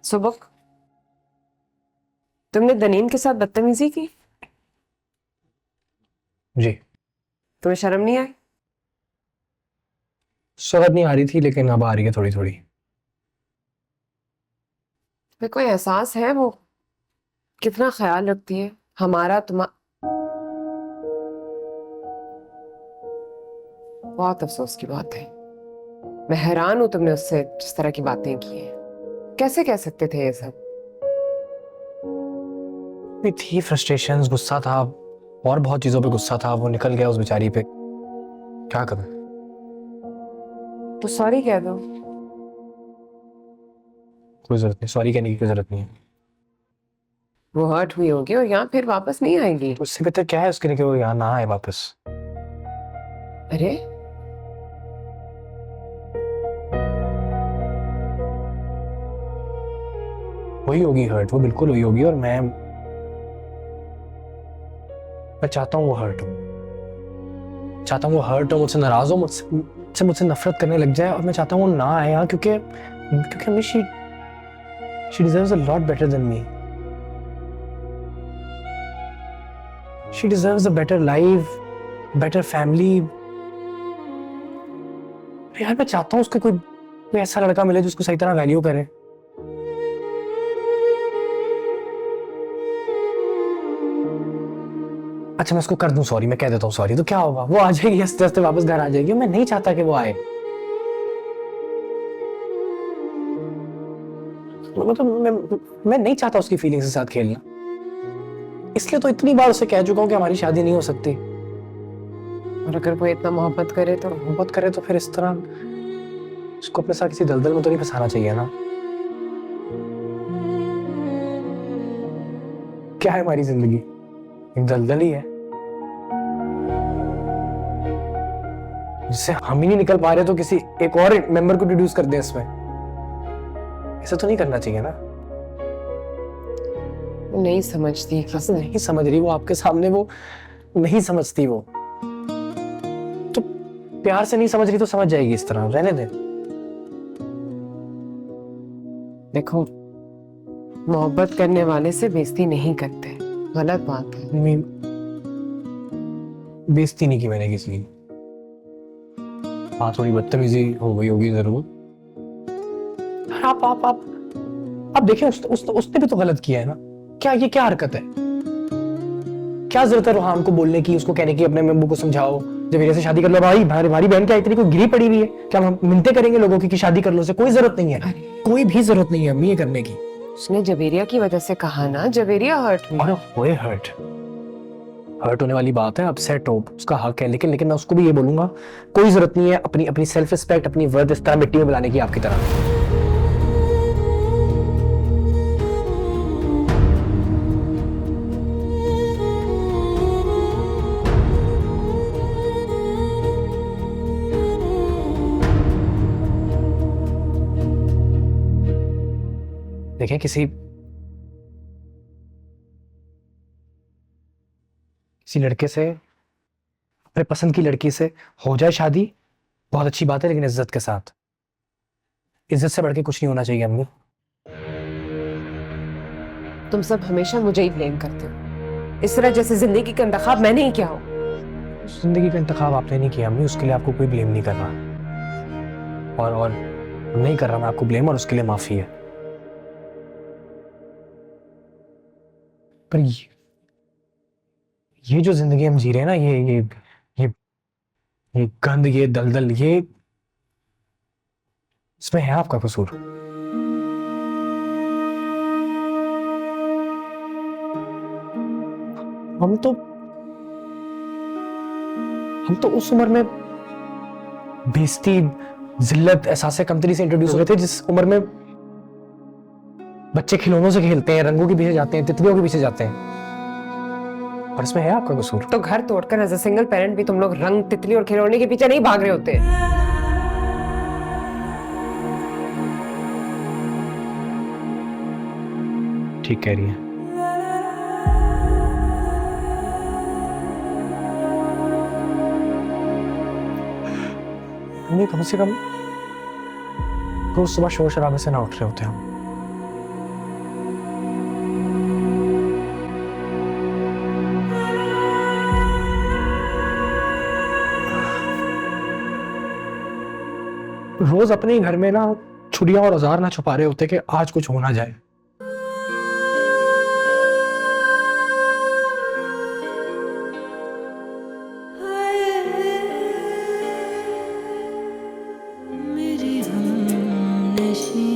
सुबक, तुमने दनीन के साथ बदतमीजी की? जी। तुम्हें शर्म नहीं आई? शर्म नहीं आ रही थी, लेकिन अब आ रही है थोड़ी थोड़ी। तुम्हें कोई एहसास है वो कितना ख्याल रखती है हमारा? बहुत अफसोस की बात है। मैं हैरान हूं तुमने उससे जिस तरह की बातें की हैं। कैसे कह सकते थे ये सब? भी थी फ्रस्ट्रेशंस, गुस्सा था, और बहुत चीजों पे गुस्सा था। वो निकल गया उस बेचारी पे, क्या करूं। तो सॉरी कह दो। कोई जरूरत नहीं, सॉरी कहने की कोई जरूरत नहीं है। वो हर्ट हुई होगी और यहाँ फिर वापस नहीं आएगी। उससे बेहतर क्या है उसके लिए कि वो यहाँ ना आए वापस। अरे वही होगी हर्ट, वो बिल्कुल वही होगी। और मैं चाहता हूँ वो हर्ट हो, चाहता हूँ वो हर्ट हो, मुझसे नाराज हो, मुझसे नफरत करने लग जाए। और मैं चाहता हूँ वो ना आए यहाँ, क्योंकि क्योंकि she deserves a lot better than me. She deserves a better life, better family. यार मैं चाहता हूँ उसको कोई ऐसा लड़का मिले जो उसको सही तरह वैल्यू करे। अच्छा मैं उसको कर दूं सॉरी, मैं कह देता हूँ सॉरी, तो क्या होगा? वो आ जाएगी हंसते हंसते वापस घर आ जाएगी। मैं नहीं चाहता कि वो आए। मतलब मैं नहीं चाहता उसकी फीलिंग्स के साथ खेलना। इसलिए तो इतनी बार उसे कह चुका हूँ कि हमारी शादी नहीं हो सकती। और अगर वो इतना मोहब्बत करे तो? मोहब्बत करे तो फिर इस तरह उसको अपने साथ किसी दलदल में तो नहीं फंसाना चाहिए ना। क्या है हमारी जिंदगी? एक दलदल ही है जिससे हम ही नहीं निकल पा रहे, तो किसी एक और मेंबर को इंट्रोड्यूस कर दें इसमें। ऐसा तो नहीं करना चाहिए ना। वो नहीं समझती ऐसा नहीं समझ रही वो आपके सामने, वो नहीं समझती। वो तो प्यार से नहीं समझ रही तो समझ जाएगी। इस तरह रहने दे। देखो, मोहब्बत करने वाले से बेइज्जती नहीं करते, गलत बात है। बेइज्जती नहीं की मैंने किसी की। हाँ थोड़ी बदतमीजी हो गई होगी जरूर। आप देखिए उसने भी तो गलत किया है ना। क्या ये क्या हरकत है? क्या जरूरत है रुहान को बोलने की, उसको कहने की अपने मेम्बू को समझाओ जब मेरे से शादी कर लो। भाई हमारी बहन क्या इतनी कोई गिरी पड़ी हुई है? क्या हम मिन्नतें करेंगे लोगों की कि शादी कर लो? से कोई जरूरत नहीं है, कोई भी जरूरत नहीं है अम्मी ये करने की। उसने जवेरिया की वजह से कहा ना, जवेरिया हर्ट हुई। अरे होए हर्ट होने वाली बात है, अपसेट हो, उसका हक है। लेकिन मैं उसको भी ये बोलूंगा, कोई जरूरत नहीं है अपनी अपनी सेल्फ रिस्पेक्ट, अपनी वर्थ इस तरह मिट्टी में मिलाने की आपकी तरह। देखें किसी लड़के से, अपने पसंद की लड़की से हो जाए शादी, बहुत अच्छी बात है, लेकिन इज्जत के साथ। इज्जत से बढ़ के कुछ नहीं होना चाहिए अम्मी। तुम सब हमेशा मुझे ही ब्लेम करते हो, इस तरह जैसे जिंदगी का इंतखाब मैंने ही किया हो। जिंदगी का इंतखाब आपने नहीं किया अम्मी, उसके लिए आपको कोई ब्लेम नहीं कर रहा। और नहीं कर रहा मैं आपको ब्लेम, और उसके लिए माफी है। पर ये जो जिंदगी हम जी रहे हैं ना, ये ये गंद, ये दलदल, ये इसमें है आपका कसूर। हम तो उस उम्र में बेइज्जती, जिल्लत, एहसास कमतरी से इंट्रोड्यूस हुए थे, जिस उम्र में बच्चे खिलौनों से खेलते हैं, रंगों के पीछे जाते हैं, तितलियों के पीछे जाते हैं। और इसमें है आपका कसूर। तो घर तोड़कर एज अ सिंगल पेरेंट भी तुम लोग रंग, तितली और खिलौने के पीछे नहीं भाग रहे होते। ठीक कह रही है। नहीं, कम से कम रोज सुबह शोर शराबे से ना उठ रहे होते हम। रोज अपने ही घर में ना छुरियां और औजार ना छुपा रहे होते कि आज कुछ हो ना जाए। मेरी हमनशी